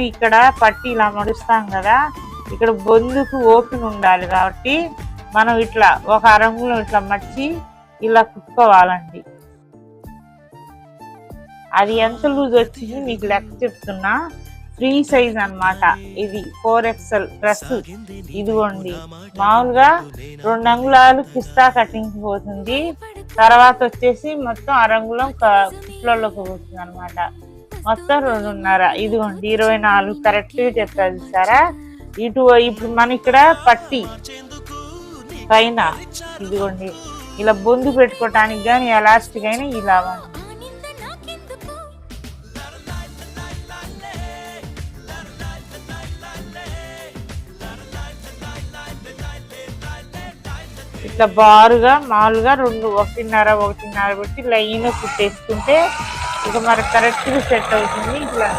ఇక్కడ పట్టి ఇలా మడుస్తాం కదా, ఇక్కడ బొందుకు ఓపెన్ ఉండాలి కాబట్టి మనం ఇట్లా ఒక అరంగులో ఇట్లా మర్చి ఇలా కుట్టుకోవాలండి. అది ఎంత లూజ్ వచ్చింది మీకు లెక్క చెప్తున్నా. ఫ్రీ సైజ్ అన్నమాట ఇది, 4XL డ్రెస్. ఇదిగోండి మామూలుగా 2 అంగుళాలు పిస్తా కటింగ్ పోతుంది, తర్వాత వచ్చేసి మొత్తం అరంగుళం కుట్లలోకి పోతుంది అనమాట. మొత్తం 2.5. ఇదిగోండి 24 కరెక్ట్గా చెప్పారు చూసారా. ఇప్పుడు మన ఇక్కడ పట్టి పైన ఇదిగోండి ఇలా బొందు పెట్టుకోవటానికి కానీ ఎలాస్టిక్ అయినా ఇలా ఇట్లా బారుగా మామూలుగా 1.5 పెట్టి లైన్ కుట్టేసుకుంటే ఇక మరి కరెక్ట్గా సెట్ అవుతుంది. ఇట్లా